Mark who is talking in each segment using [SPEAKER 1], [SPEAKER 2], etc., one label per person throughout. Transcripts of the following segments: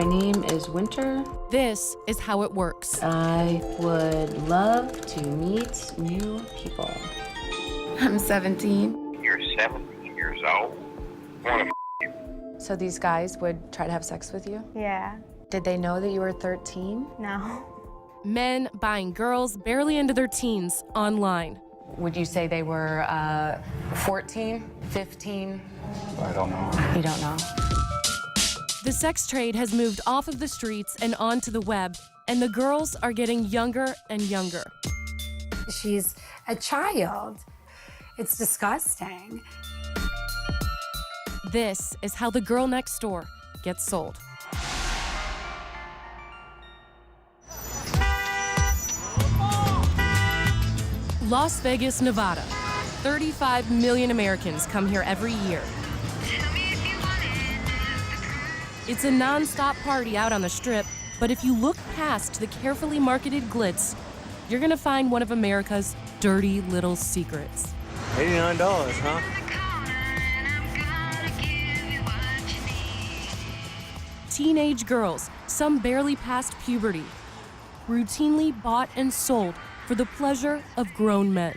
[SPEAKER 1] My name is Winter.
[SPEAKER 2] This is how it works.
[SPEAKER 1] I would love to meet new people. I'm 17.
[SPEAKER 3] You're 17 years old? Wanna you?
[SPEAKER 1] So these guys would try to have sex with you?
[SPEAKER 4] Yeah.
[SPEAKER 1] Did they know that you were 13?
[SPEAKER 4] No.
[SPEAKER 2] Men buying girls barely into their teens online.
[SPEAKER 1] Would you say they were 14, 15?
[SPEAKER 3] I don't know.
[SPEAKER 1] You don't know.
[SPEAKER 2] The sex trade has moved off of the streets and onto the web, and the girls are getting younger and younger.
[SPEAKER 5] She's a child. It's disgusting.
[SPEAKER 2] This is how the girl next door gets sold. Las Vegas, Nevada. 35 million Americans come here every year. It's a non-stop party out on the Strip, but if you look past the carefully marketed glitz, you're gonna find one of America's dirty little secrets.
[SPEAKER 6] $89, huh?
[SPEAKER 2] Teenage girls, some barely past puberty, routinely bought and sold for the pleasure of grown men.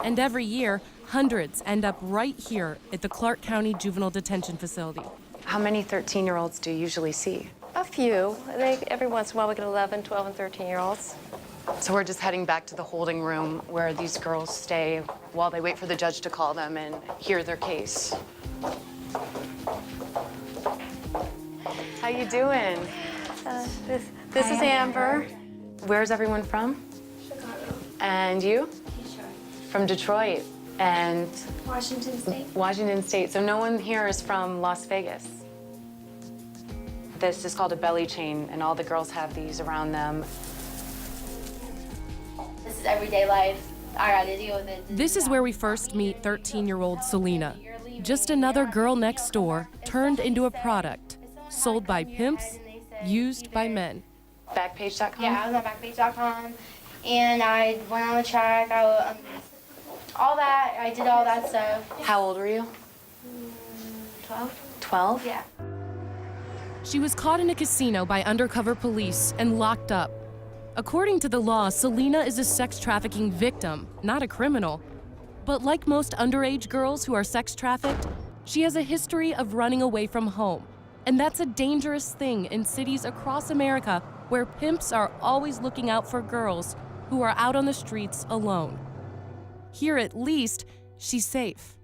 [SPEAKER 2] And every year, hundreds end up right here at the Clark County Juvenile Detention Facility.
[SPEAKER 1] How many 13-year-olds do you usually see?
[SPEAKER 4] A few. Every once in a while we get 11, 12, and 13-year-olds.
[SPEAKER 1] So we're just heading back to the holding room where these girls stay while they wait for the judge to call them and hear their case. How you doing?
[SPEAKER 4] This is Amber.
[SPEAKER 1] Where's everyone from?
[SPEAKER 7] Chicago.
[SPEAKER 1] And you?
[SPEAKER 7] Detroit.
[SPEAKER 1] From Detroit. And
[SPEAKER 7] Washington State.
[SPEAKER 1] Washington State. So no one here is from Las Vegas. This is called a belly chain, and all the girls have these around them.
[SPEAKER 7] This is everyday life. I gotta deal with it.
[SPEAKER 2] This is where we first meet 13-year-old Selena. Just another girl next door turned into a product, sold by pimps, used by men.
[SPEAKER 1] Backpage.com?
[SPEAKER 7] Yeah, I was on Backpage.com, and I went on the track. All that. I did all that stuff.
[SPEAKER 1] How old were you?
[SPEAKER 7] 12.
[SPEAKER 1] 12?
[SPEAKER 7] Yeah.
[SPEAKER 2] She was caught in a casino by undercover police and locked up. According to the law, Selena is a sex trafficking victim, not a criminal. But like most underage girls who are sex trafficked, she has a history of running away from home. And that's a dangerous thing in cities across America where pimps are always looking out for girls who are out on the streets alone. Here, at least, she's safe.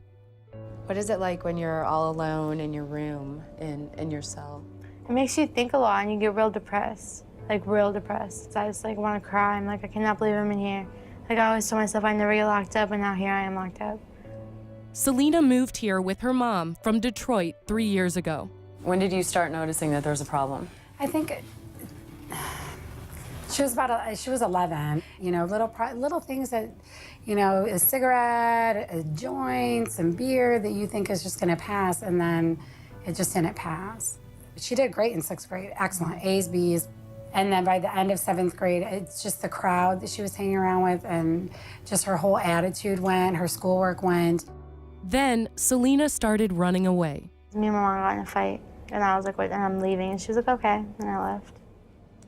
[SPEAKER 1] What is it like when you're all alone in your room, in your cell?
[SPEAKER 4] It makes you think a lot, and you get real depressed. Like, real depressed. So I just, want to cry. I'm like, I cannot believe I'm in here. Like, I always told myself I'd never get locked up, and now here I am locked up.
[SPEAKER 2] Selena moved here with her mom from Detroit 3 years ago.
[SPEAKER 1] When did you start noticing that there was a problem?
[SPEAKER 5] I think she was 11. You know, little things that, you know, a cigarette, a joint, some beer that you think is just going to pass, and then it just didn't pass. She did great in 6th grade, excellent, A's, B's. And then by the end of 7th grade, it's just the crowd that she was hanging around with, and just her whole attitude went, her schoolwork went.
[SPEAKER 2] Then Selena started running away.
[SPEAKER 4] Me and my mom got in a fight, and I was like, wait, and I'm leaving. And she was like, okay, and I left.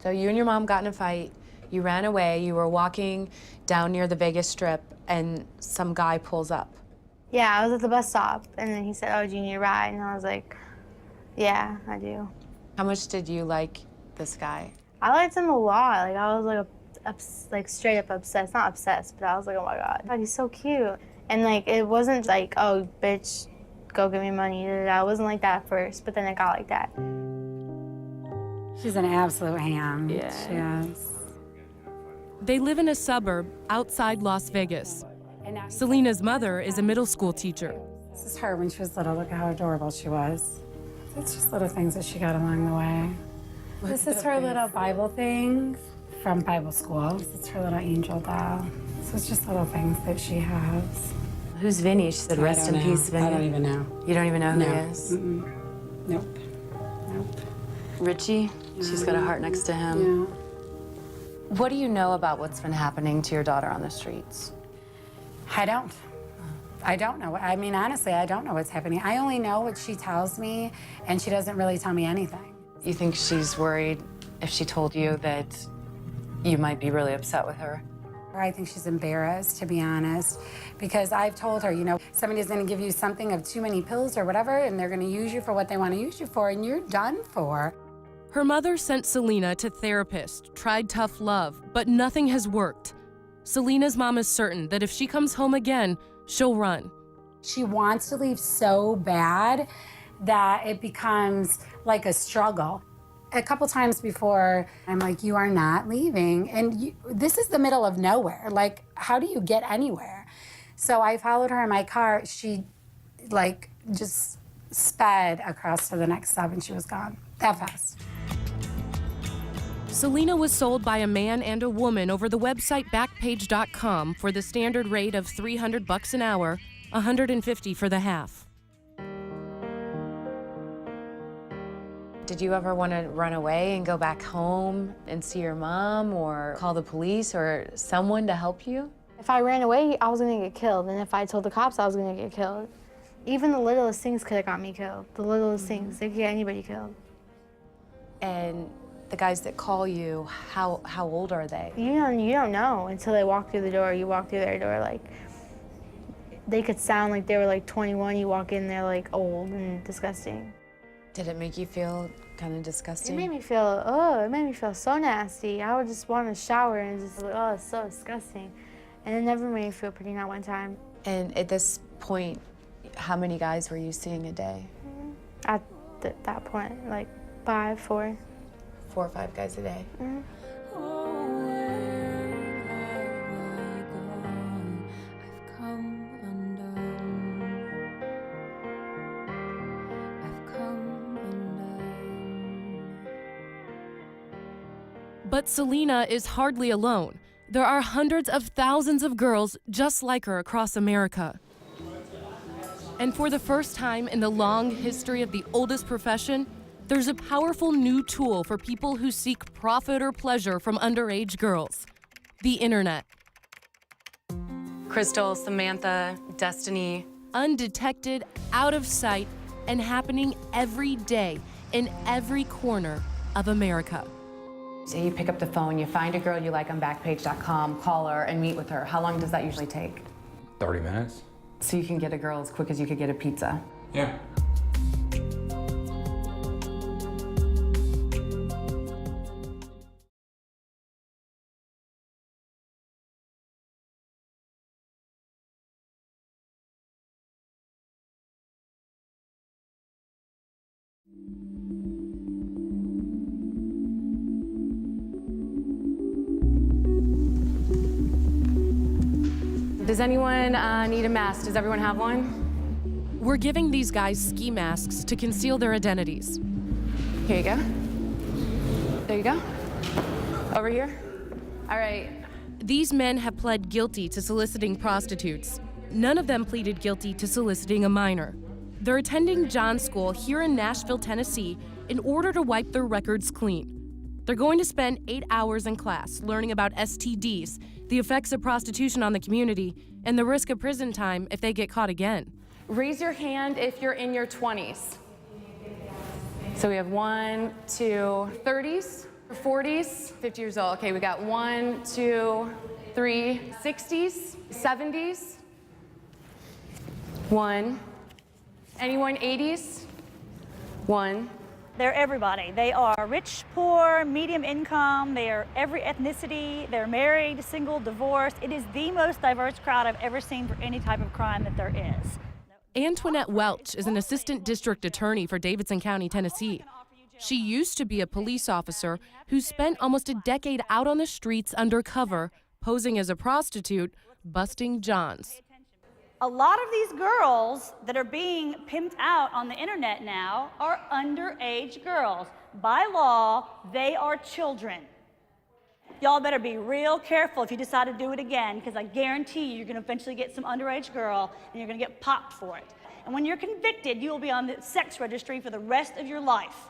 [SPEAKER 1] So you and your mom got in a fight, you ran away, you were walking down near the Vegas Strip, and some guy pulls up.
[SPEAKER 4] Yeah, I was at the bus stop, and then he said, oh, do you need a ride? And I was like, yeah, I do.
[SPEAKER 1] How much did you like this guy?
[SPEAKER 4] I liked him a lot. Like, I was straight up obsessed. Not obsessed, but I was like, oh my God, he's so cute. And it wasn't like, oh, bitch, go give me money. I wasn't like that at first, but then it got like that.
[SPEAKER 5] She's an absolute ham.
[SPEAKER 1] Yeah.
[SPEAKER 5] She is.
[SPEAKER 2] They live in a suburb outside Las Vegas. Selena's mother is a middle school teacher.
[SPEAKER 5] This is her when she was little. Look at how adorable she was. It's just little things that she got along the way. This is her little Bible thing from Bible school. This is her little angel doll. So it's just little things that she has.
[SPEAKER 1] Who's Vinny? She said, rest in peace, Vinny.
[SPEAKER 5] I don't even know.
[SPEAKER 1] You don't even know who
[SPEAKER 5] No.
[SPEAKER 1] he is?
[SPEAKER 5] Nope. Nope.
[SPEAKER 1] Richie? She's got a heart next to him.
[SPEAKER 5] Yeah.
[SPEAKER 1] What do you know about what's been happening to your daughter on the streets?
[SPEAKER 5] I don't. I don't know. I mean, honestly, I don't know what's happening. I only know what she tells me, and she doesn't really tell me anything.
[SPEAKER 1] You think she's worried if she told you that you might be really upset with her?
[SPEAKER 5] I think she's embarrassed, to be honest, because I've told her, you know, somebody's going to give you something of too many pills or whatever, and they're going to use you for what they want to use you for, and you're done for.
[SPEAKER 2] Her mother sent Selena to therapists, tried tough love, but nothing has worked. Selena's mom is certain that if she comes home again, she'll run.
[SPEAKER 5] She wants to leave so bad that it becomes like a struggle. A couple times before, I'm like, you are not leaving. And this is the middle of nowhere. Like, how do you get anywhere? So I followed her in my car. She, like, just sped across to the next stop and she was gone that fast.
[SPEAKER 2] Selena was sold by a man and a woman over the website Backpage.com for the standard rate of $300 an hour, $150 for the half.
[SPEAKER 1] Did you ever want to run away and go back home and see your mom or call the police or someone to help you?
[SPEAKER 4] If I ran away, I was gonna get killed. And if I told the cops, I was gonna get killed. Even the littlest things could have got me killed. The littlest things, they could get anybody killed.
[SPEAKER 1] And the guys that call you, how old are they?
[SPEAKER 4] You don't know until they walk through the door. You walk through their door, like, they could sound like they were like 21. You walk in, they're like old and disgusting.
[SPEAKER 1] Did it make you feel kind of disgusting?
[SPEAKER 4] It made me feel, it made me feel so nasty. I would just want to shower and just like, oh, it's so disgusting. And it never made me feel pretty, not one time.
[SPEAKER 1] And at this point, how many guys were you seeing a day?
[SPEAKER 4] At that point, like 5, 4.
[SPEAKER 1] 4 or 5 guys a day?
[SPEAKER 2] But Selena is hardly alone. There are hundreds of thousands of girls just like her across America. And for the first time in the long history of the oldest profession, there's a powerful new tool for people who seek profit or pleasure from underage girls: the internet.
[SPEAKER 1] Crystal, Samantha, Destiny.
[SPEAKER 2] Undetected, out of sight, and happening every day in every corner of America.
[SPEAKER 1] Say you pick up the phone, you find a girl you like on Backpage.com, call her and meet with her. How long does that usually take?
[SPEAKER 6] 30 minutes.
[SPEAKER 1] So you can get a girl as quick as you could get a pizza.
[SPEAKER 6] Yeah.
[SPEAKER 1] Does anyone need a mask? Does everyone have one?
[SPEAKER 2] We're giving these guys ski masks to conceal their identities.
[SPEAKER 1] Here you go. There you go. Over here. All right.
[SPEAKER 2] These men have pled guilty to soliciting prostitutes. None of them pleaded guilty to soliciting a minor. They're attending John's School here in Nashville, Tennessee, in order to wipe their records clean. They're going to spend 8 hours in class learning about STDs, the effects of prostitution on the community, and the risk of prison time if they get caught again.
[SPEAKER 1] Raise your hand if you're in your 20s. So we have 1, 2, 30s, 40s, 50 years old. Okay, we got 1, 2, 3, 60s, 70s. 1. Anyone 80s? 1.
[SPEAKER 8] They're everybody. They are rich, poor, medium income. They are every ethnicity. They're married, single, divorced. It is the most diverse crowd I've ever seen for any type of crime that there is.
[SPEAKER 2] Antoinette Welch is an assistant district attorney for Davidson County, Tennessee. She used to be a police officer who spent almost a decade out on the streets undercover, posing as a prostitute, busting Johns.
[SPEAKER 8] A lot of these girls that are being pimped out on the internet now are underage girls. By law, they are children. Y'all better be real careful if you decide to do it again, because I guarantee you're going to eventually get some underage girl and you're going to get popped for it. And when you're convicted, you will be on the sex registry for the rest of your life.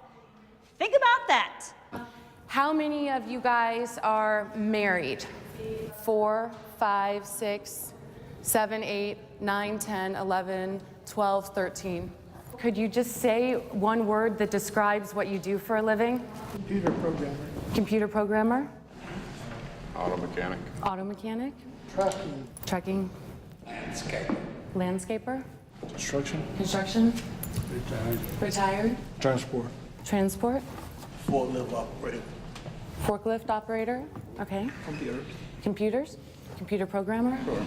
[SPEAKER 8] Think about that.
[SPEAKER 1] How many of you guys are married? 4, 5, 6, 7, 8, 9, 10, 11, 12, 13. Could you just say one word that describes what you do for a living?
[SPEAKER 6] Computer programmer.
[SPEAKER 1] Computer programmer?
[SPEAKER 3] Auto mechanic.
[SPEAKER 1] Auto mechanic?
[SPEAKER 6] Trucking.
[SPEAKER 1] Trucking?
[SPEAKER 3] Landscape.
[SPEAKER 1] Landscaper?
[SPEAKER 6] Construction.
[SPEAKER 1] Construction?
[SPEAKER 6] Retired.
[SPEAKER 1] Retired?
[SPEAKER 6] Transport.
[SPEAKER 1] Transport?
[SPEAKER 6] Forklift operator.
[SPEAKER 1] Forklift operator? Okay.
[SPEAKER 6] Computers.
[SPEAKER 1] Computers? Computer programmer?
[SPEAKER 6] Sure.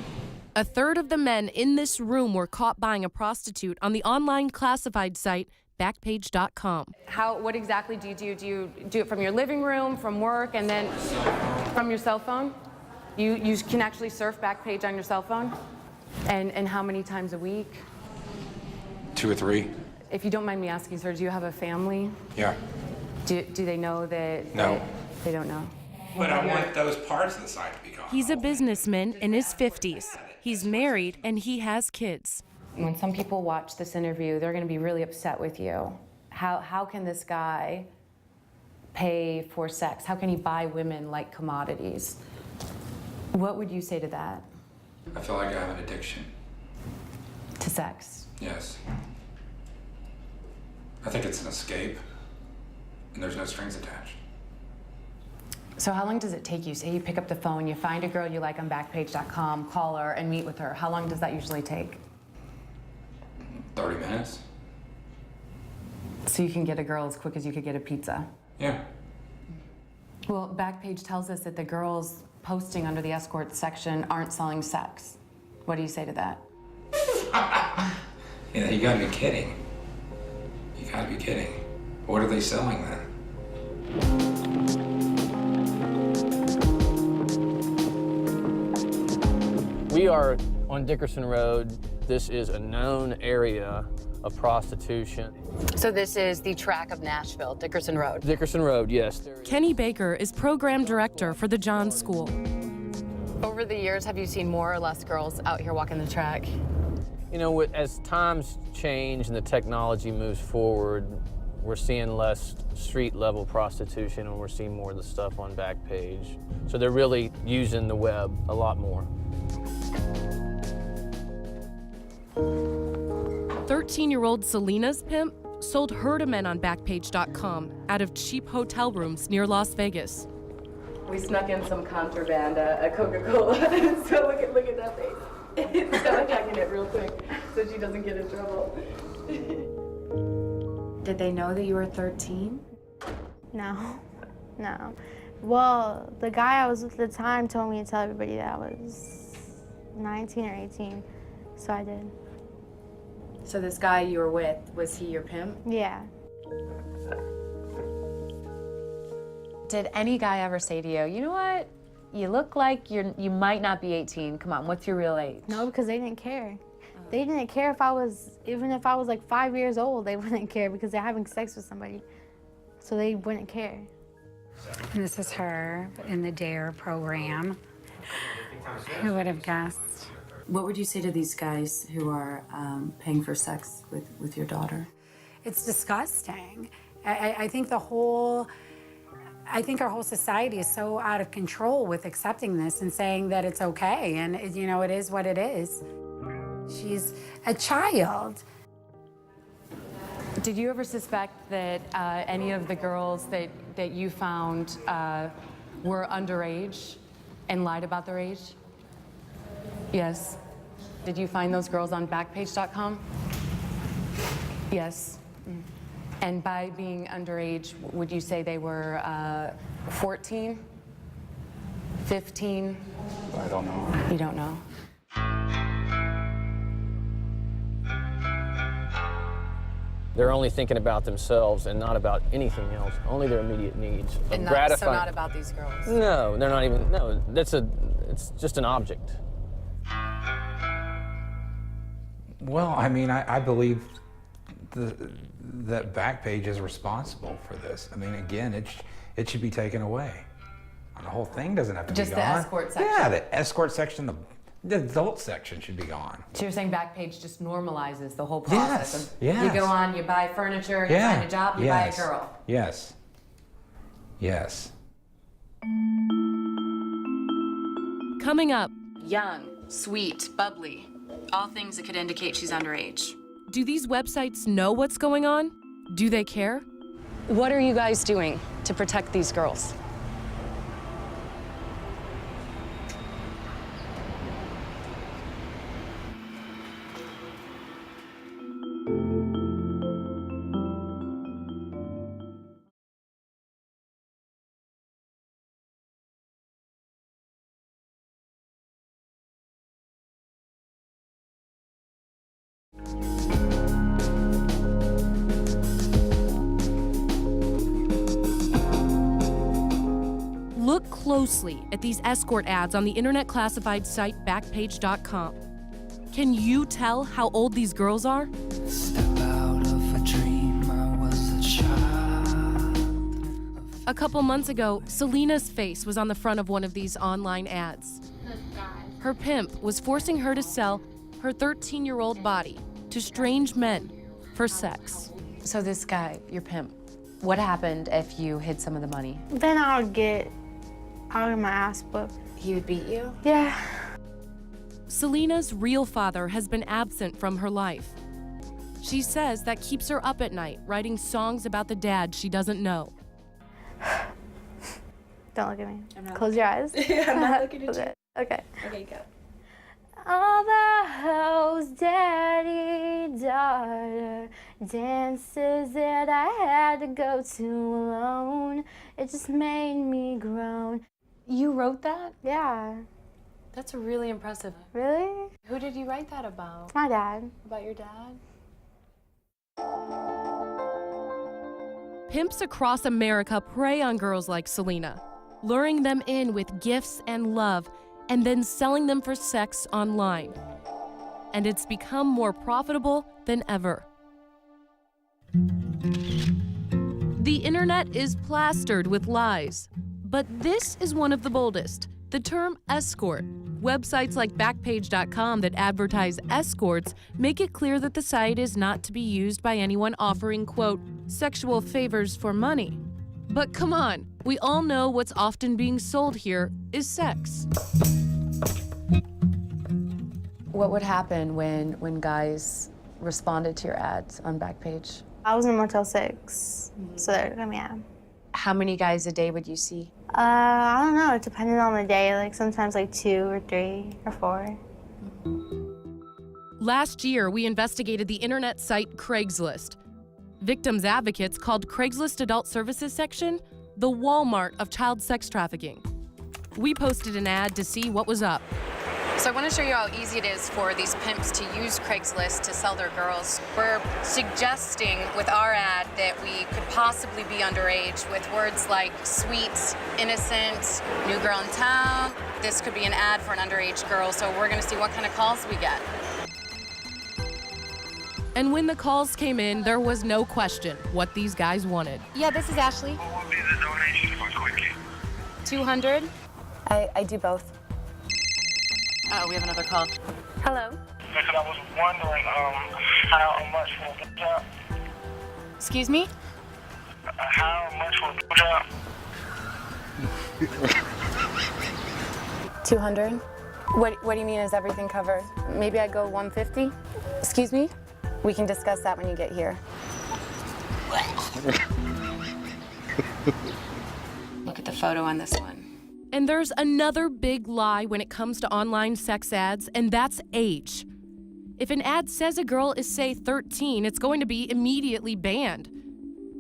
[SPEAKER 2] A third of the men in this room were caught buying a prostitute on the online classified site Backpage.com.
[SPEAKER 1] What exactly do you do? Do you do it from your living room, from work, and then from your cell phone? You can actually surf Backpage on your cell phone? And how many times a week?
[SPEAKER 9] 2 or 3.
[SPEAKER 1] If you don't mind me asking, sir, do you have a family?
[SPEAKER 9] Yeah.
[SPEAKER 1] Do they know that?
[SPEAKER 9] No.
[SPEAKER 1] They don't know.
[SPEAKER 9] But I want those parts of the site to be gone.
[SPEAKER 2] He's a businessman in his 50s. He's married and he has kids.
[SPEAKER 1] When some people watch this interview, they're going to be really upset with you. How can this guy pay for sex? How can he buy women like commodities? What would you say to that?
[SPEAKER 9] I feel like I have an addiction.
[SPEAKER 1] To sex?
[SPEAKER 9] Yes. I think it's an escape, and there's no strings attached.
[SPEAKER 1] So how long does it take you? Say you pick up the phone, you find a girl you like on Backpage.com, call her and meet with her. How long does that usually take?
[SPEAKER 9] 30 minutes?
[SPEAKER 1] So you can get a girl as quick as you could get a pizza.
[SPEAKER 9] Yeah.
[SPEAKER 1] Well, Backpage tells us that the girls posting under the escort section aren't selling sex. What do you say to that?
[SPEAKER 9] Yeah, you gotta be kidding. You gotta be kidding. What are they selling then?
[SPEAKER 10] We are on Dickerson Road. This is a known area of prostitution.
[SPEAKER 1] So this is the track of Nashville, Dickerson Road.
[SPEAKER 10] Dickerson Road, yes.
[SPEAKER 2] Kenny Baker is program director for the Johns School.
[SPEAKER 1] Over the years, have you seen more or less girls out here walking the track?
[SPEAKER 10] You know, as times change and the technology moves forward, we're seeing less street-level prostitution and we're seeing more of the stuff on Backpage. So they're really using the web a lot more.
[SPEAKER 2] 13-year-old Selena's pimp sold her to men on Backpage.com out of cheap hotel rooms near Las Vegas.
[SPEAKER 1] We snuck in some contraband, a Coca-Cola. So look at that face. So I'm checking it real quick so she doesn't get in trouble. Did they know that you were 13?
[SPEAKER 4] No. Well, the guy I was with at the time told me to tell everybody that I was 19 or 18, so I did.
[SPEAKER 1] So this guy you were with, was he your pimp?
[SPEAKER 4] Yeah.
[SPEAKER 11] Did any guy ever say to you, you know what? You look like you might not be 18. Come on, what's your real age?
[SPEAKER 4] No, because they didn't care. They didn't care even if I was like 5 years old, they wouldn't care because they're having sex with somebody. So they wouldn't care.
[SPEAKER 5] And this is her in the DARE program. Who would have guessed?
[SPEAKER 1] What would you say to these guys who are paying for sex with your daughter?
[SPEAKER 5] It's disgusting. I think our whole society is so out of control with accepting this and saying that it's okay, and it is what it is. She's a child.
[SPEAKER 1] Did you ever suspect that any of the girls that you found were underage and lied about their age? Yes. Did you find those girls on Backpage.com? Yes. And by being underage, would you say they were 14, 15?
[SPEAKER 3] I don't know.
[SPEAKER 1] You don't know.
[SPEAKER 10] They're only thinking about themselves and not about anything else, only their immediate needs.
[SPEAKER 1] And so not about these girls?
[SPEAKER 10] No, they're not even, no, it's just an object.
[SPEAKER 9] Well, I mean, I believe that Backpage is responsible for this. I mean, again, it should be taken away. The whole thing doesn't have to
[SPEAKER 1] Just
[SPEAKER 9] be
[SPEAKER 1] the
[SPEAKER 9] gone.
[SPEAKER 1] escort section?
[SPEAKER 9] Yeah, the escort section, the adult section should be gone.
[SPEAKER 1] So you're saying Backpage just normalizes the whole process?
[SPEAKER 9] Yes.
[SPEAKER 1] You go on, you buy furniture, you find a job, you buy a girl.
[SPEAKER 9] Yes. Yes.
[SPEAKER 2] Coming up,
[SPEAKER 1] Young, sweet, bubbly, all things that could indicate she's underage.
[SPEAKER 2] Do these websites know what's going on? Do they care?
[SPEAKER 1] What are you guys doing to protect these girls?
[SPEAKER 2] Look closely at these escort ads on the internet classified site Backpage.com. Can you tell how old these girls are?
[SPEAKER 12] Step out of a dream, I was a child.
[SPEAKER 2] A couple months ago, Selena's face was on the front of one of these online ads. Her pimp was forcing her to sell her 13-year-old body to strange men for sex.
[SPEAKER 11] So this guy, your pimp, what happened if you hid some of the money?
[SPEAKER 4] Then I'll get my ass whooped.
[SPEAKER 11] He would beat you?
[SPEAKER 4] Yeah.
[SPEAKER 2] Selena's real father has been absent from her life. She says that keeps her up at night, writing songs about the dad she doesn't know.
[SPEAKER 4] Don't look at me. Close your eyes.
[SPEAKER 11] I'm not looking at you.
[SPEAKER 4] Okay.
[SPEAKER 11] Okay, go.
[SPEAKER 4] All the hoes, daddy, daughter, dances that I had to go to alone. It just made me groan.
[SPEAKER 11] You wrote that?
[SPEAKER 4] Yeah.
[SPEAKER 11] That's really impressive.
[SPEAKER 4] Really?
[SPEAKER 11] Who did you write that about?
[SPEAKER 4] My dad.
[SPEAKER 11] About your dad?
[SPEAKER 2] Pimps across America prey on girls like Selena, luring them in with gifts and love, and then selling them for sex online. And it's become more profitable than ever. The internet is plastered with lies, but this is one of the boldest. The term escort. Websites like Backpage.com that advertise escorts make it clear that the site is not to be used by anyone offering, quote, sexual favors for money. But come on, we all know what's often being sold here is sex.
[SPEAKER 11] What would happen when guys responded to your ads on Backpage?
[SPEAKER 4] I was in Motel 6, so they're gonna be at.
[SPEAKER 11] How many guys a day would you see?
[SPEAKER 4] I don't know. It depended on the day. Like sometimes like 2 or 3 or 4.
[SPEAKER 2] Last year, we investigated the internet site Craigslist. Victims advocates called Craigslist Adult Services section the Walmart of child sex trafficking. We posted an ad to see what was up.
[SPEAKER 1] So I want to show you how easy it is for these pimps to use Craigslist to sell their girls. We're suggesting with our ad that we could possibly be underage with words like sweet, innocent, new girl in town. This could be an ad for an underage girl, so we're going to see what kind of calls we get.
[SPEAKER 2] And when the calls came in, there was no question what these guys wanted.
[SPEAKER 1] Yeah, this is Ashley.
[SPEAKER 3] What would be the donation for quickly?
[SPEAKER 1] 200.
[SPEAKER 4] I do both.
[SPEAKER 1] Oh, we have another call.
[SPEAKER 4] Hello.
[SPEAKER 3] Because I was wondering how much for a job?
[SPEAKER 1] Excuse me?
[SPEAKER 3] How much for a job?
[SPEAKER 4] 200. What do you mean, is everything covered? Maybe I go 150? Excuse me? We can discuss that when you get here.
[SPEAKER 1] Look at the photo on this one.
[SPEAKER 2] And there's another big lie when it comes to online sex ads, and that's age. If an ad says a girl is, say, 13, it's going to be immediately banned.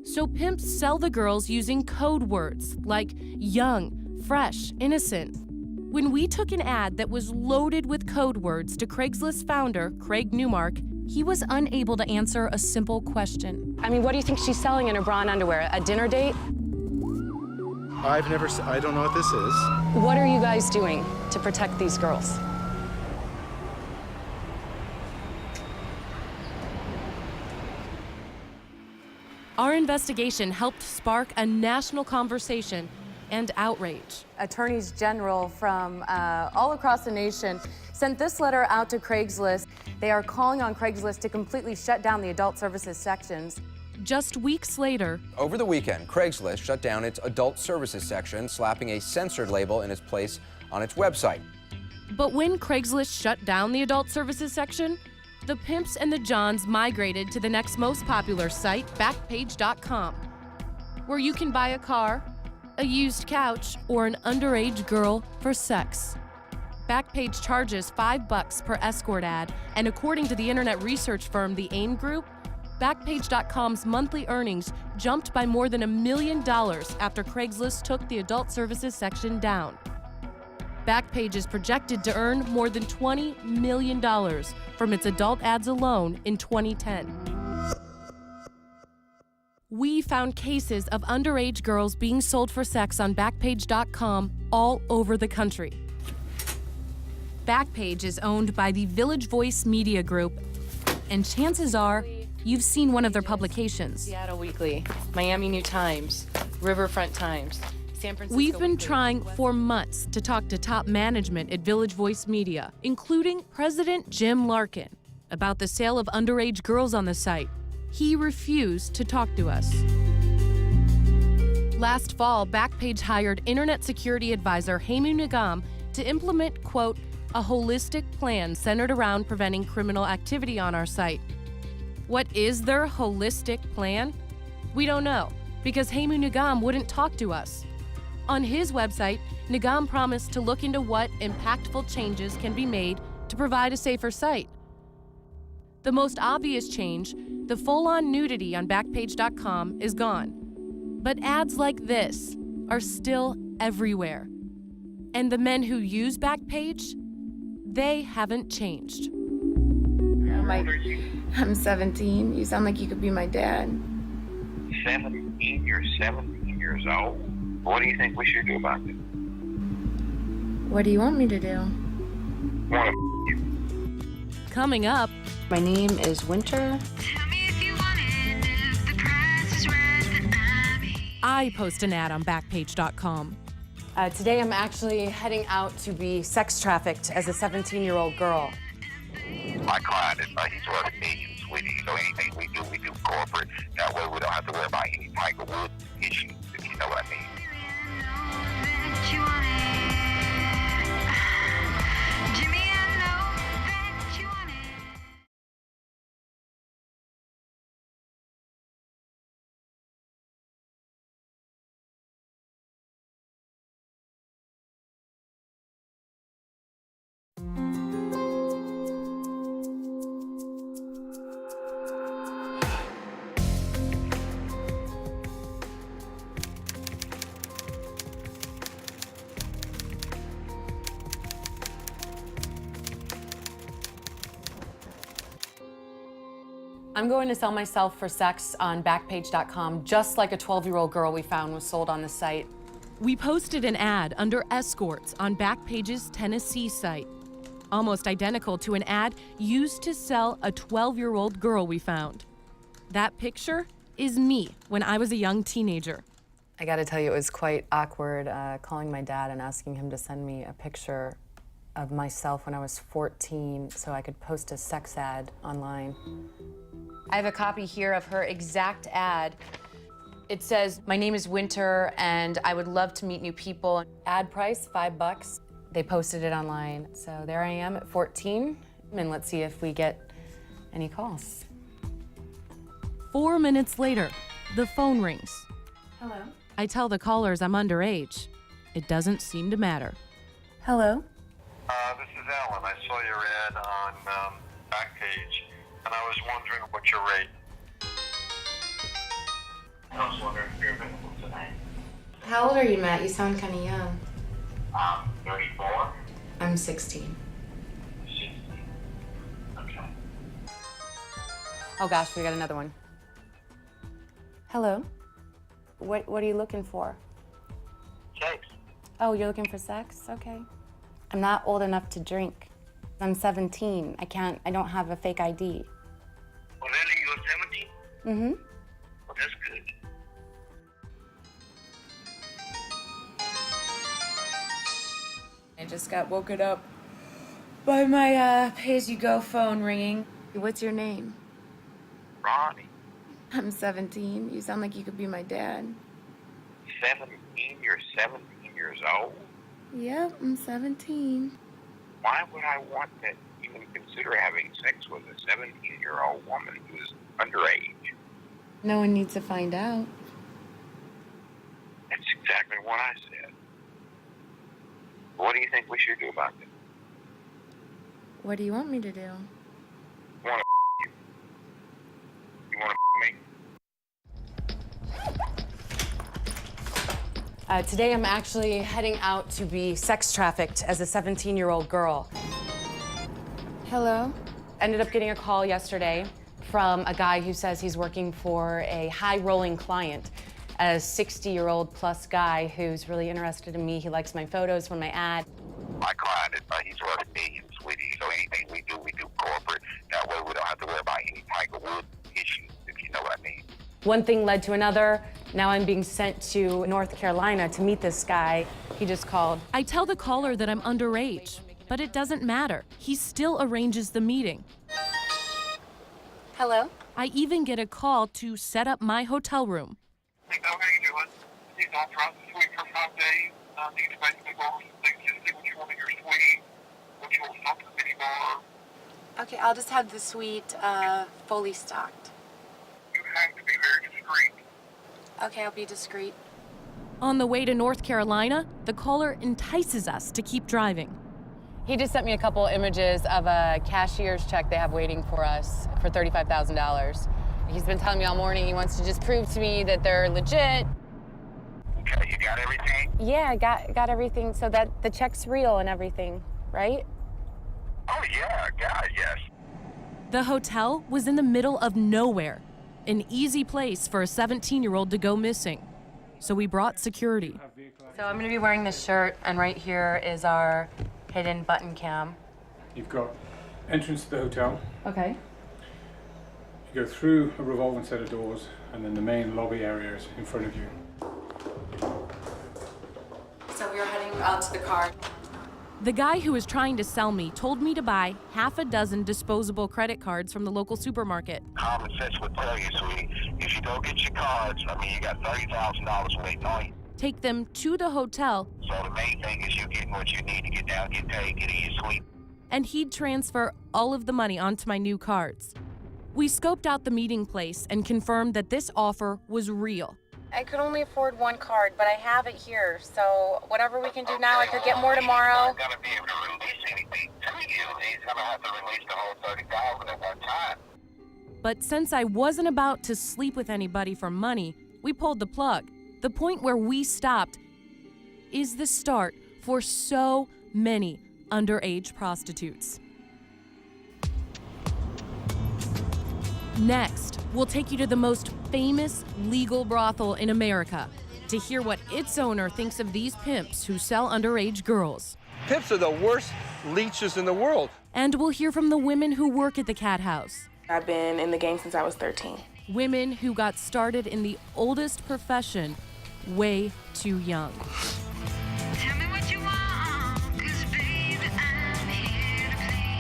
[SPEAKER 2] So pimps sell the girls using code words like young, fresh, innocent. When we took an ad that was loaded with code words to Craigslist founder Craig Newmark, he was unable to answer a simple question.
[SPEAKER 1] I mean, what do you think she's selling in her bra and underwear? A dinner date?
[SPEAKER 6] I don't know what this is.
[SPEAKER 1] What are you guys doing to protect these girls?
[SPEAKER 2] Our investigation helped spark a national conversation and outrage.
[SPEAKER 1] Attorneys general from all across the nation sent this letter out to Craigslist. They are calling on Craigslist to completely shut down the adult services sections.
[SPEAKER 2] Just weeks later,
[SPEAKER 13] over the weekend, Craigslist shut down its adult services section, slapping a censored label in its place on its website.
[SPEAKER 2] But when Craigslist shut down the adult services section, the pimps and the Johns migrated to the next most popular site, Backpage.com, where you can buy a car, a used couch, or an underage girl for sex. Backpage charges $5 per escort ad, and according to the internet research firm The AIM Group, Backpage.com's monthly earnings jumped by more than $1 million after Craigslist took the adult services section down. Backpage is projected to earn more than $20 million from its adult ads alone in 2010. We found cases of underage girls being sold for sex on Backpage.com all over the country. Backpage is owned by the Village Voice Media Group, and chances are you've seen one of their publications.
[SPEAKER 1] Seattle Weekly, Miami New Times, Riverfront Times, San Francisco
[SPEAKER 2] We've been
[SPEAKER 1] Weekly.
[SPEAKER 2] trying for months to talk to top management at Village Voice Media, including President Jim Larkin, about the sale of underage girls on the site. He refused to talk to us. Last fall, Backpage hired internet security advisor Hemu Nigam to implement, quote, a holistic plan centered around preventing criminal activity on our site. What is their holistic plan? We don't know, because Hemu Nigam wouldn't talk to us. On his website, Nigam promised to look into what impactful changes can be made to provide a safer site. The most obvious change, the full-on nudity on Backpage.com, is gone. But ads like this are still everywhere. And the men who use Backpage, they haven't changed.
[SPEAKER 1] I'm 17. You sound like you could be my dad.
[SPEAKER 3] 17? You're 17 years old? What do you think we should do about it?
[SPEAKER 1] What do you want me to do?
[SPEAKER 3] Want to you.
[SPEAKER 2] Coming up,
[SPEAKER 1] My name is Winter.
[SPEAKER 2] I post an ad on Backpage.com.
[SPEAKER 1] Today I'm actually heading out to be sex trafficked as a 17-year-old girl.
[SPEAKER 3] My client is he's worth millions, sweetie. So anything we do corporate. That way we don't have to worry about any Tiger Woods issues, if you know what I mean.
[SPEAKER 1] I'm going to sell myself for sex on Backpage.com, just like a 12-year-old girl we found was sold on the site.
[SPEAKER 2] We posted an ad under escorts on Backpage's Tennessee site, almost identical to an ad used to sell a 12-year-old girl we found. That picture is me when I was a young teenager.
[SPEAKER 1] I gotta tell you, it was quite awkward calling my dad and asking him to send me a picture of myself when I was 14 so I could post a sex ad online. I have a copy here of her exact ad. It says, my name is Winter and I would love to meet new people. Ad price, $5. They posted it online. So there I am at 14, and let's see if we get any calls.
[SPEAKER 2] 4 minutes later, the phone rings.
[SPEAKER 1] Hello.
[SPEAKER 2] I tell the callers I'm underage. It doesn't seem to matter.
[SPEAKER 1] Hello.
[SPEAKER 3] This is Alan. I saw your ad on Backpage, and I was wondering what's your rate. I was wondering if you're available tonight.
[SPEAKER 1] How old are you, Matt? You sound kind of young.
[SPEAKER 3] 34?
[SPEAKER 1] I'm 16.
[SPEAKER 3] 16. Okay.
[SPEAKER 1] Oh gosh, we got another one. Hello. What are you looking for?
[SPEAKER 3] Sex.
[SPEAKER 1] Oh, you're looking for sex? Okay. I'm not old enough to drink. I'm 17. I don't have a fake ID.
[SPEAKER 3] Oh, really? You're 17?
[SPEAKER 1] Mm-hmm.
[SPEAKER 3] Well, that's good.
[SPEAKER 1] I just got woken up by my pay-as-you-go phone ringing. What's your name?
[SPEAKER 3] Ronnie.
[SPEAKER 1] I'm 17. You sound like you could be my dad.
[SPEAKER 3] 17? You're 17 years old?
[SPEAKER 1] Yep, I'm 17.
[SPEAKER 3] Why would I want to even consider having sex with a 17-year-old woman who is underage?
[SPEAKER 1] No one needs to find out.
[SPEAKER 3] That's exactly what I said. What do you think we should do about this?
[SPEAKER 1] What do you want me to do?
[SPEAKER 3] Want to you? You want to me?
[SPEAKER 1] Today I'm actually heading out to be sex trafficked as a 17-year-old girl. Hello? Ended up getting a call yesterday from a guy who says he's working for a high-rolling client, a 60-year-old plus guy who's really interested in me. He likes my photos from my ad.
[SPEAKER 3] My client, he's worth millions, sweetie. So anything we do corporate. That way we don't have to worry about any Tiger Woods issues, if you know what I mean.
[SPEAKER 1] One thing led to another. Now I'm being sent to North Carolina to meet this guy. He just called.
[SPEAKER 2] I tell the caller that I'm underage, but it doesn't matter. He still arranges the meeting.
[SPEAKER 1] Hello?
[SPEAKER 2] I even get a call to set up my hotel room.
[SPEAKER 3] Hey, how you doing? He's on throughout the suite for 5 days. He's basically going over some things, just see what you want in your suite, what you want stocked in the minibar.
[SPEAKER 1] Okay, I'll just have the suite fully stocked.
[SPEAKER 3] You have to be very discreet.
[SPEAKER 1] Okay, I'll be discreet.
[SPEAKER 2] On the way to North Carolina, the caller entices us to keep driving.
[SPEAKER 1] He just sent me a couple images of a cashier's check they have waiting for us for $35,000. He's been telling me all morning he wants to just prove to me that they're legit.
[SPEAKER 3] Okay, you got everything?
[SPEAKER 1] Yeah, I got everything so that the check's real and everything, right?
[SPEAKER 3] Oh, yeah, God, yes.
[SPEAKER 2] The hotel was in the middle of nowhere, an easy place for a 17-year-old to go missing. So we brought security.
[SPEAKER 1] So I'm gonna be wearing this shirt, and right here is our hidden button cam.
[SPEAKER 14] You've got entrance to the hotel.
[SPEAKER 1] Okay.
[SPEAKER 14] You go through a revolving set of doors, and then the main lobby area is in front of you.
[SPEAKER 1] So we're heading out to the car.
[SPEAKER 2] The guy who was trying to sell me told me to buy half a dozen disposable credit cards from the local supermarket.
[SPEAKER 3] Common sense would tell you, sweetie, if you don't get your cards, you got $30,000 waiting on you.
[SPEAKER 2] Take them to the hotel.
[SPEAKER 3] So the main thing is you getting what you need to get down, get paid, get in your suite.
[SPEAKER 2] And he'd transfer all of the money onto my new cards. We scoped out the meeting place and confirmed that this offer was real.
[SPEAKER 1] I could only afford one card, but I have it here. So whatever we can do now, I could get more tomorrow.
[SPEAKER 3] He's not going to be able to release anything to you. He's going to have to release the whole $30,000 at one time.
[SPEAKER 2] But since I wasn't about to sleep with anybody for money, we pulled the plug. The point where we stopped is the start for so many underage prostitutes. Next, we'll take you to the most famous legal brothel in America to hear what its owner thinks of these pimps who sell underage girls.
[SPEAKER 15] Pimps are the worst leeches in the world.
[SPEAKER 2] And we'll hear from the women who work at the Cat House.
[SPEAKER 16] I've been in the game since I was 13.
[SPEAKER 2] Women who got started in the oldest profession way too young.
[SPEAKER 12] Tell me what you want, 'cause baby, I'm here to please.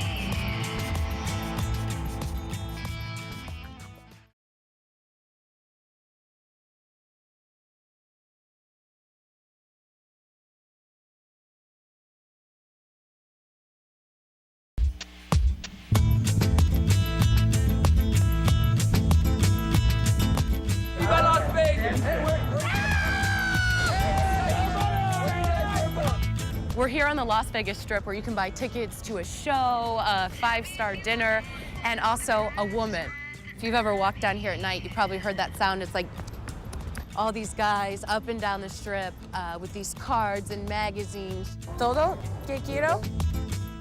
[SPEAKER 1] We're here on the Las Vegas Strip where you can buy tickets to a show, a 5-star dinner, and also a woman. If you've ever walked down here at night, you probably heard that sound. It's like all these guys up and down the strip with these cards and magazines. Todo que quiero?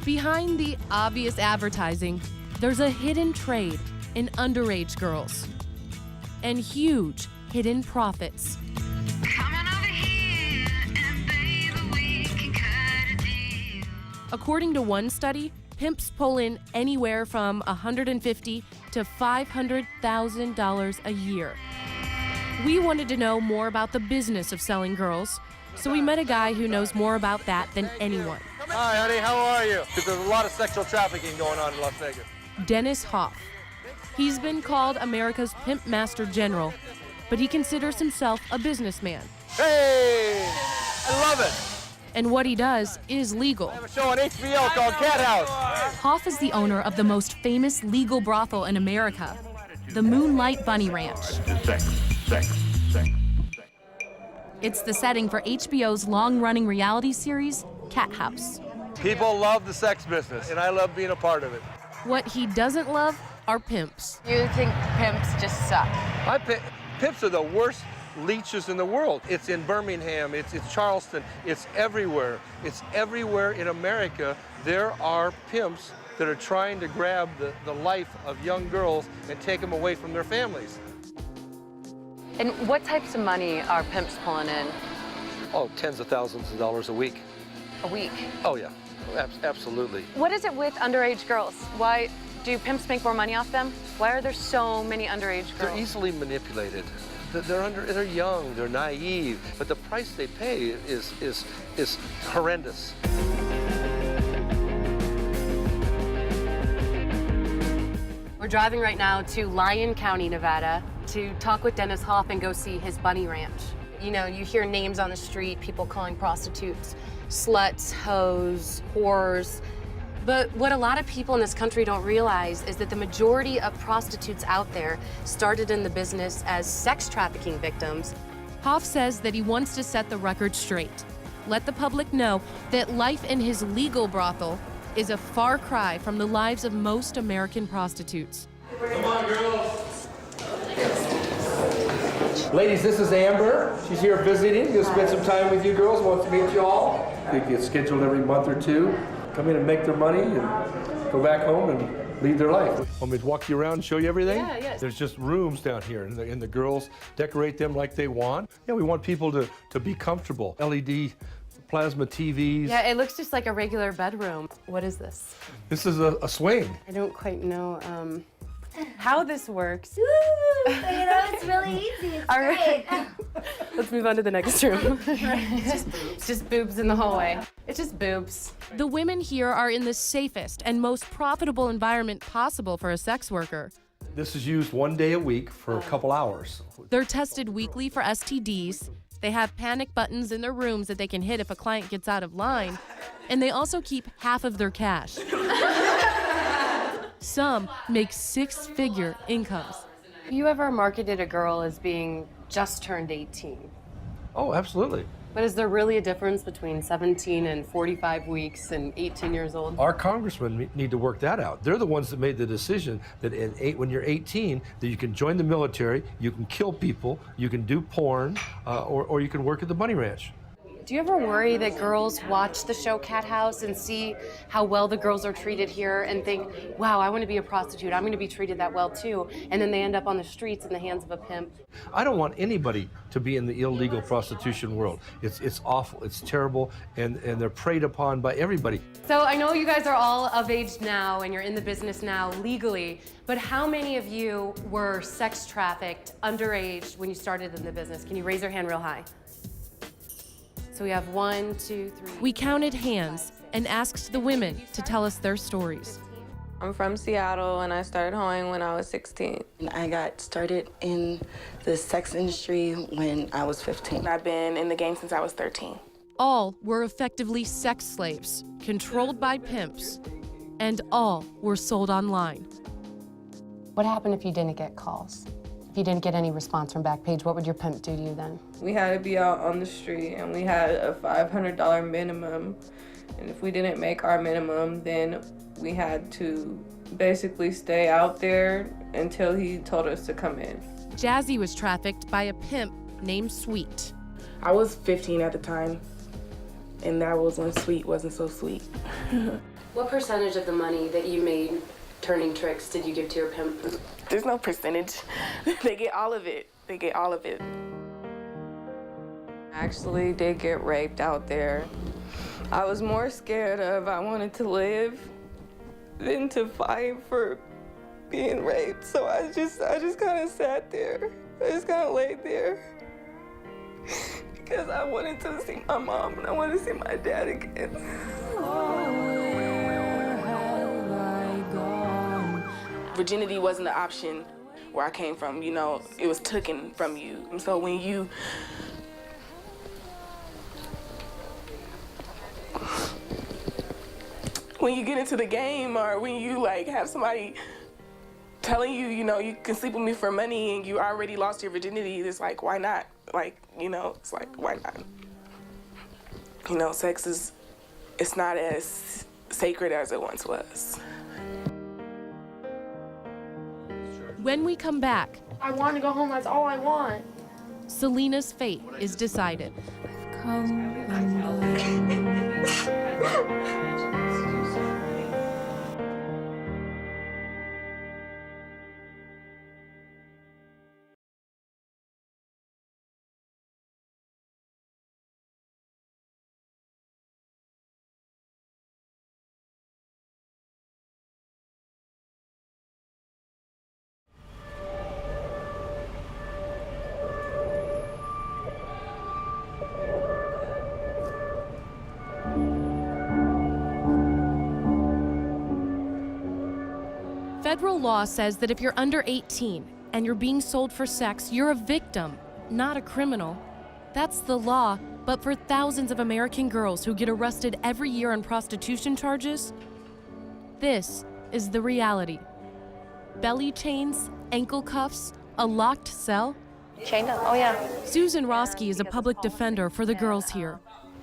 [SPEAKER 2] Behind the obvious advertising, there's a hidden trade in underage girls and huge hidden profits. According to one study, pimps pull in anywhere from $150,000 to $500,000 a year. We wanted to know more about the business of selling girls, so we met a guy who knows more about that than anyone.
[SPEAKER 15] Hi, honey, how are you? Because there's a lot of sexual trafficking going on in Las Vegas.
[SPEAKER 2] Dennis Hoff. He's been called America's Pimp Master General, but he considers himself a businessman.
[SPEAKER 15] Hey, I love it.
[SPEAKER 2] And what he does is legal.
[SPEAKER 15] I have a show on HBO called Cat House.
[SPEAKER 2] Hoff is the owner of the most famous legal brothel in America, the Moonlight Bunny Ranch.
[SPEAKER 17] Sex.
[SPEAKER 2] It's the setting for HBO's long-running reality series, Cat House.
[SPEAKER 15] People love the sex business, and I love being a part of it.
[SPEAKER 2] What he doesn't love are pimps.
[SPEAKER 1] You think pimps just suck?
[SPEAKER 15] Pimps are the worst leeches in the world. It's in Birmingham, it's Charleston, it's everywhere. It's everywhere in America. There are pimps that are trying to grab the life of young girls and take them away from their families.
[SPEAKER 1] And what types of money are pimps pulling in?
[SPEAKER 15] Oh, tens of thousands of dollars a week.
[SPEAKER 1] A week?
[SPEAKER 15] Oh, yeah, absolutely.
[SPEAKER 1] What is it with underage girls? Why do pimps make more money off them? Why are there so many underage girls?
[SPEAKER 15] They're easily manipulated. They're young, they're naive, but the price they pay is horrendous.
[SPEAKER 18] We're driving right now to Lyon County, Nevada, to talk with Dennis Hoff and go see his bunny ranch. You know, you hear names on the street, people calling prostitutes sluts, hoes, whores. But what a lot of people in this country don't realize is that the majority of prostitutes out there started in the business as sex trafficking victims.
[SPEAKER 2] Hoff says that he wants to set the record straight. Let the public know that life in his legal brothel is a far cry from the lives of most American prostitutes.
[SPEAKER 15] Come on, girls. Ladies, this is Amber. She's here visiting. Gonna spend some time with you girls. Wants to meet you all. They get scheduled every month or two. Come in and make their money and go back home and lead their life. Want me to walk you around and show you everything?
[SPEAKER 18] Yeah.
[SPEAKER 15] There's just rooms down here, and the girls decorate them like they want. Yeah, we want people to be comfortable. LED plasma TVs.
[SPEAKER 18] Yeah, it looks just like a regular bedroom. What is this?
[SPEAKER 15] This is a swing.
[SPEAKER 18] I don't quite know how this works.
[SPEAKER 7] Ooh, it's really easy. It's
[SPEAKER 18] All right.
[SPEAKER 7] great.
[SPEAKER 18] Let's move on to the next room. It's just boobs in the hallway. It's just boobs.
[SPEAKER 2] The women here are in the safest and most profitable environment possible for a sex worker.
[SPEAKER 15] This is used one day a week for a couple hours.
[SPEAKER 2] They're tested weekly for STDs. They have panic buttons in their rooms that they can hit if a client gets out of line. And they also keep half of their cash. Some make six-figure incomes.
[SPEAKER 18] Have you ever marketed a girl as being just turned 18?
[SPEAKER 15] Oh, absolutely.
[SPEAKER 18] But is there really a difference between 17 and 45 weeks and 18 years old?
[SPEAKER 15] Our congressmen need to work that out. They're the ones that made the decision that when you're 18, that you can join the military, you can kill people, you can do porn, or you can work at the bunny ranch.
[SPEAKER 18] Do you ever worry that girls watch the show Cat House and see how well the girls are treated here and think, wow, I want to be a prostitute, I'm going to be treated that well too, and then they end up on the streets in the hands of a pimp?
[SPEAKER 15] I don't want anybody to be in the illegal prostitution world. It's awful, it's terrible, and they're preyed upon by everybody.
[SPEAKER 18] So I know you guys are all of age now and you're in the business now legally, but how many of you were sex trafficked underage when you started in the business? Can you raise your hand real high? So we have 1, 2, 3.
[SPEAKER 2] We counted hands and asked the women to tell us their stories.
[SPEAKER 16] I'm from Seattle, and I started hoeing when I was 16.
[SPEAKER 19] I got started in the sex industry when I was 15.
[SPEAKER 16] I've been in the game since I was 13.
[SPEAKER 2] All were effectively sex slaves, controlled by pimps, and all were sold online.
[SPEAKER 18] What happened if you didn't get calls? If you didn't get any response from Backpage, what would your pimp do to you then?
[SPEAKER 16] We had to be out on the street, and we had a $500 minimum. And if we didn't make our minimum, then we had to basically stay out there until he told us to come in.
[SPEAKER 2] Jazzy was trafficked by a pimp named Sweet.
[SPEAKER 16] I was 15 at the time, and that was when Sweet wasn't so sweet.
[SPEAKER 18] What percentage of the money that you made turning tricks did you give to your pimp?
[SPEAKER 16] There's no percentage. They get all of it. They get all of it. I actually did get raped out there. I was more scared of I wanted to live than to fight for being raped. So I just kind of sat there. I just kind of laid there because I wanted to see my mom and I wanted to see my dad again. Virginity wasn't an option where I came from, you know, it was taken from you. And so when you
[SPEAKER 17] when you get into the game, or when you like have somebody telling you, you know, you can sleep with me for money and you already lost your virginity, it's like, why not? Like, you know, it's like, why not? You know, sex is, it's not as sacred as it once was.
[SPEAKER 2] When we come back,
[SPEAKER 7] I want to go home. That's all I want.
[SPEAKER 2] Selena's fate is decided. Federal law says that if you're under 18 and you're being sold for sex, you're a victim, not a criminal. That's the law, but for thousands of American girls who get arrested every year on prostitution charges, this is the reality. Belly chains, ankle cuffs, a locked cell.
[SPEAKER 20] Chained up, oh yeah.
[SPEAKER 2] Susan Roski is a public defender for the girls here.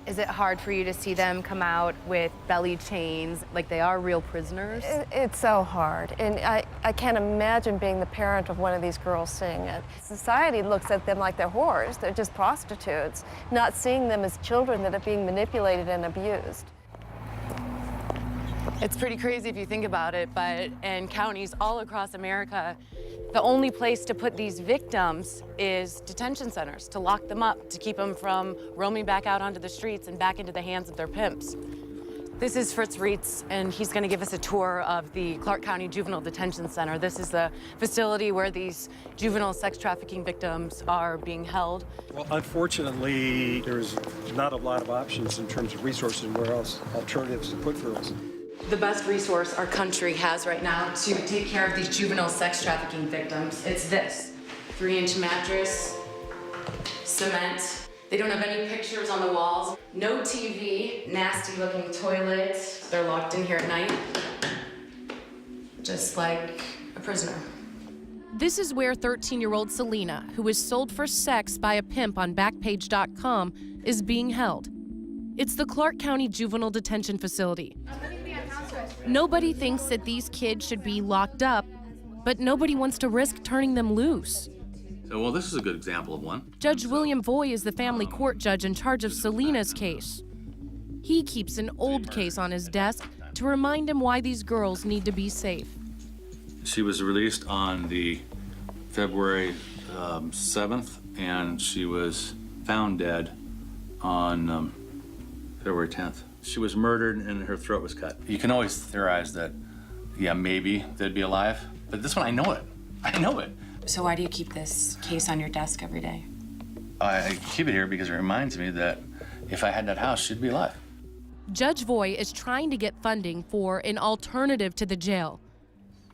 [SPEAKER 1] Is it hard for you to see them come out with belly chains like they are real prisoners?
[SPEAKER 20] It's so hard, and I can't imagine being the parent of one of these girls seeing it. Society looks at them like they're whores, they're just prostitutes, not seeing them as children that are being manipulated and abused.
[SPEAKER 1] It's pretty crazy if you think about it, but in counties all across America, the only place to put these victims is detention centers, to lock them up, to keep them from roaming back out onto the streets and back into the hands of their pimps. This is Fritz Reitz, and he's going to give us a tour of the Clark County Juvenile Detention Center. This is the facility where these juvenile sex trafficking victims are being held.
[SPEAKER 21] Well, unfortunately, there's not a lot of options in terms of resources and where else alternatives to put girls.
[SPEAKER 1] The best resource our country has right now to take care of these juvenile sex trafficking victims, it's this 3-inch mattress, cement. They don't have any pictures on the walls, no TV, nasty looking toilets. They're locked in here at night, just like a prisoner.
[SPEAKER 2] This is where 13-year-old Selena, who was sold for sex by a pimp on Backpage.com, is being held. It's the Clark County Juvenile Detention Facility. Nobody thinks that these kids should be locked up, but nobody wants to risk turning them loose.
[SPEAKER 22] So, well, this is a good example of one.
[SPEAKER 2] Judge William Voy is the family court judge in charge of Selena's case. He keeps an old case on his desk to remind him why these girls need to be safe.
[SPEAKER 22] She was released on the February 7th, and she was found dead on February 10th. She was murdered and her throat was cut. You can always theorize that, yeah, maybe they'd be alive, but this one, I know it. I know it.
[SPEAKER 23] So why do you keep this case on your desk every day?
[SPEAKER 22] I keep it here because it reminds me that if I had that house, she'd be alive.
[SPEAKER 2] Judge Voy is trying to get funding for an alternative to the jail,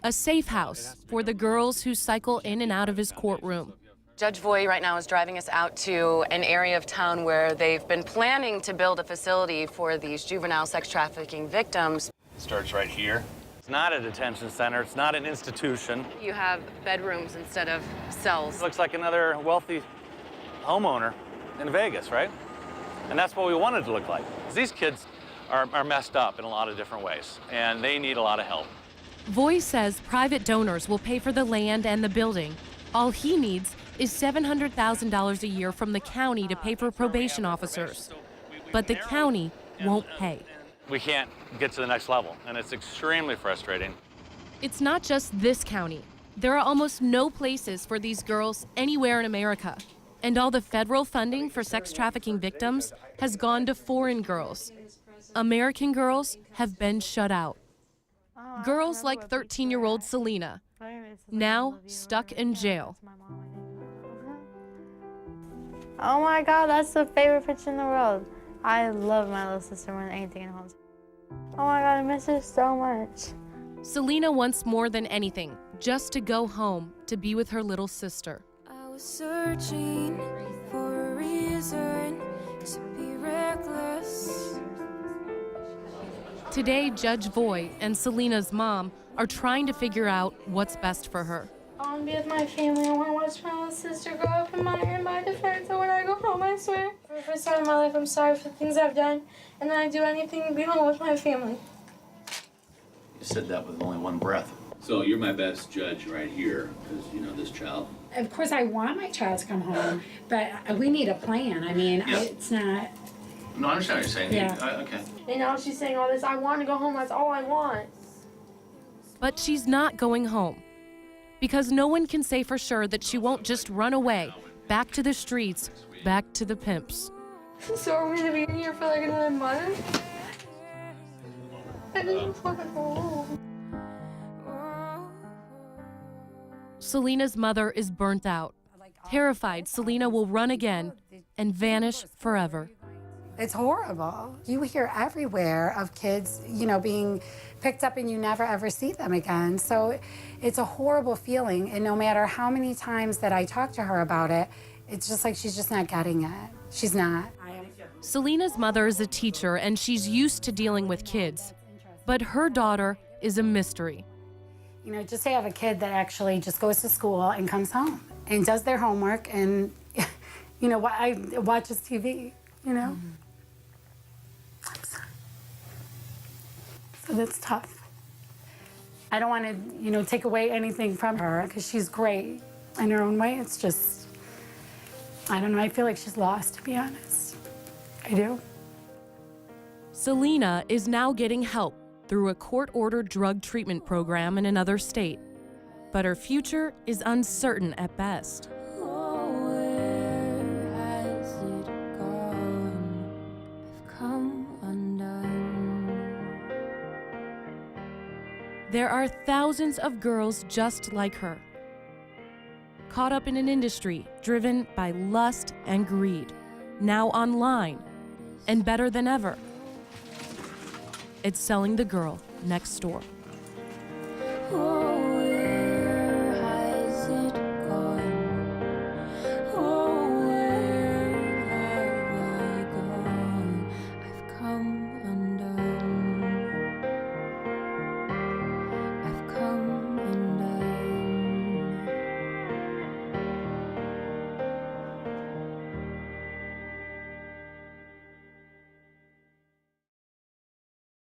[SPEAKER 2] a safe house for the girls who cycle in and out of his courtroom.
[SPEAKER 1] Judge Voy right now is driving us out to an area of town where they've been planning to build a facility for these juvenile sex trafficking victims.
[SPEAKER 22] It starts right here. It's not a detention center. It's not an institution.
[SPEAKER 1] You have bedrooms instead of cells.
[SPEAKER 22] It looks like another wealthy homeowner in Vegas, right? And that's what we wanted to look like. These kids are messed up in a lot of different ways, and they need a lot of help.
[SPEAKER 2] Voy says private donors will pay for the land and the building. All he needs is $700,000 a year from the county to pay for probation officers. But the county won't pay.
[SPEAKER 22] We can't get to the next level, and it's extremely frustrating.
[SPEAKER 2] It's not just this county. There are almost no places for these girls anywhere in America. And all the federal funding for sex trafficking victims has gone to foreign girls. American girls have been shut out. Girls like 13-year-old Selena, now stuck in jail.
[SPEAKER 4] Oh my God, that's the favorite picture in the world. I love my little sister more than anything in the whole. Oh my God, I miss her so much.
[SPEAKER 2] Selena wants more than anything, just to go home, to be with her little sister.
[SPEAKER 12] I was searching for a reason to be reckless.
[SPEAKER 2] Today, Judge Voigt and Selena's mom are trying to figure out what's best for her.
[SPEAKER 7] I want to be with my family. I want to watch my little sister grow up in my defense. And when I go home, I swear, for the first time in my life, I'm sorry for the things I've done, and then I do anything to be home with my family.
[SPEAKER 22] You said that with only one breath. So you're my best judge right here, because you know this child.
[SPEAKER 5] Of course, I want my child to come home, but we need a plan. I mean, it's not.
[SPEAKER 22] No, I understand what you're saying.
[SPEAKER 5] Yeah.
[SPEAKER 22] Okay.
[SPEAKER 7] And now she's saying all this. I want to go home. That's all I want.
[SPEAKER 2] But she's not going home, because no one can say for sure that she won't just run away, back to the streets, back to the pimps.
[SPEAKER 7] So are we gonna be in here for like another month? I just want to go home.
[SPEAKER 2] Selena's mother is burnt out, terrified Selena will run again and vanish forever.
[SPEAKER 8] It's horrible. You hear everywhere of kids, you know, being picked up and you never ever see them again. So it's a horrible feeling. And no matter how many times that I talk to her about it, it's just like she's just not getting it. She's not.
[SPEAKER 2] Selena's mother is a teacher and she's used to dealing with kids. But her daughter is a mystery.
[SPEAKER 8] You know, just to have a kid that actually just goes to school and comes home and does their homework and, you know, watches TV, you know? So that's tough. I don't want to, you know, take away anything from her because she's great in her own way. It's just, I don't know, I feel like she's lost, to be honest. I do.
[SPEAKER 2] Selena is now getting help through a court-ordered drug treatment program in another state. But her future is uncertain at best. There are thousands of girls just like her, caught up in an industry driven by lust and greed, now online, and better than ever, it's selling the girl next door.
[SPEAKER 12] Oh.